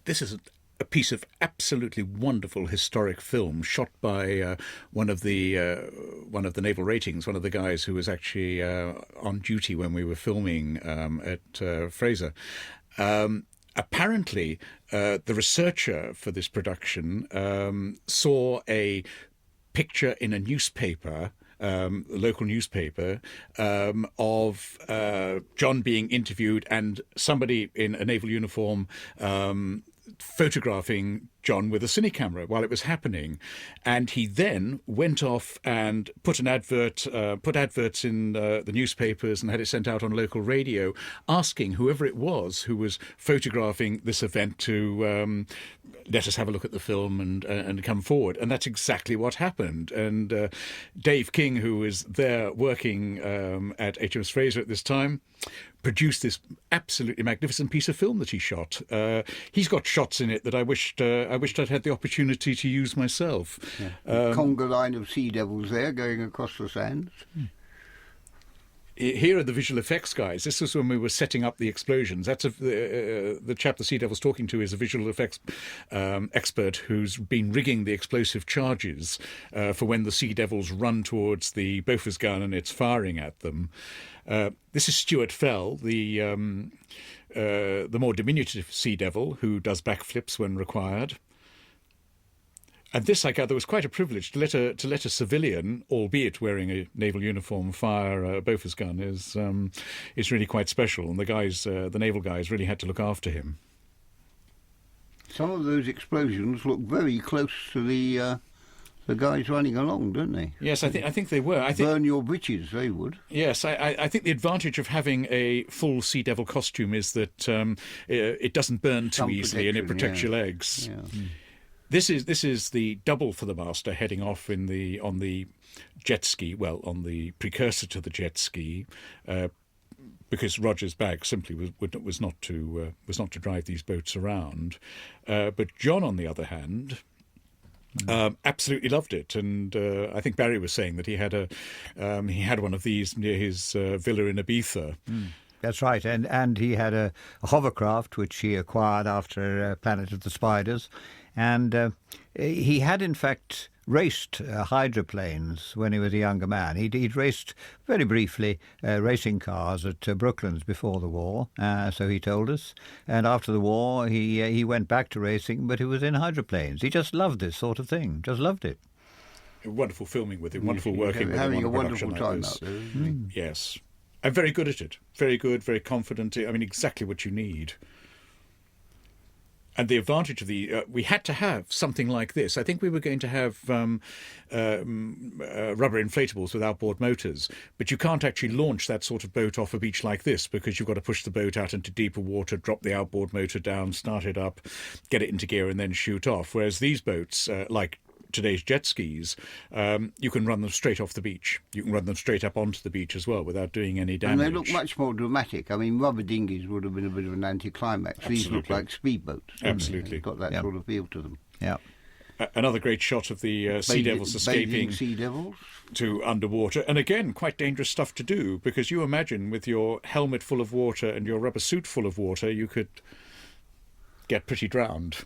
this is a piece of absolutely wonderful historic film shot by one of the naval ratings, one of the guys who was actually on duty when we were filming at Fraser. Apparently, the researcher for this production saw a picture in a newspaper, local newspaper, of John being interviewed and somebody in a naval uniform photographing John with a cine camera while it was happening, and he then went off and put adverts in the newspapers and had it sent out on local radio, asking whoever it was who was photographing this event to let us have a look at the film and come forward. And that's exactly what happened. And Dave King, who was there working at HMS Fraser at this time, produced this absolutely magnificent piece of film that he shot. He's got shots in it that I wished I'd had the opportunity to use myself. Yeah. Conga line of sea devils there going across the sands. Here are the visual effects guys. This was when we were setting up the explosions. That's the chap the Sea Devil's talking to is a visual effects expert who's been rigging the explosive charges for when the Sea Devils run towards the Bofors gun and it's firing at them. This is Stuart Fell, the more diminutive Sea Devil who does backflips when required. And this, I gather, was quite a privilege to let a civilian, albeit wearing a naval uniform, fire a Bofors gun is really quite special. And the naval guys, really had to look after him. Some of those explosions look very close to the guys running along, don't they? Yes, I think they were. Burn your britches, they would. Yes, I think the advantage of having a full Sea Devil costume is that it doesn't burn too easily and it protects your legs. Yeah. This is the double for the master heading off on the jet ski, well, on the precursor to the jet ski, because Roger's bag simply was not to drive these boats around. But John, on the other hand, absolutely loved it, and I think Barry was saying that he had one of these near his villa in Ibiza. That's right, and he had a hovercraft which he acquired after Planet of the Spiders, and he had in fact raced hydroplanes when he was a younger man. He'd raced very briefly racing cars at Brooklands before the war, so he told us. And after the war, he went back to racing, but he was in hydroplanes. He just loved this sort of thing, just loved it. Wonderful filming with him, wonderful working with him. Having a wonderful time out there. Yes. And very good at it. Very good, very confident. I mean, exactly what you need. And the advantage of we had to have something like this. I think we were going to have rubber inflatables with outboard motors, but you can't actually launch that sort of boat off a beach like this because you've got to push the boat out into deeper water, drop the outboard motor down, start it up, get it into gear and then shoot off. Whereas these boats, like today's jet skis, you can run them straight off the beach. You can run them straight up onto the beach as well without doing any damage. And they look much more dramatic. I mean, rubber dinghies would have been a bit of an anticlimax. Absolutely. These look like speedboats. Absolutely. They've got that sort of feel to them. Yeah. Another great shot of the Sea Devils escaping Sea Devils to underwater. And again, quite dangerous stuff to do, because you imagine with your helmet full of water and your rubber suit full of water, you could get pretty drowned.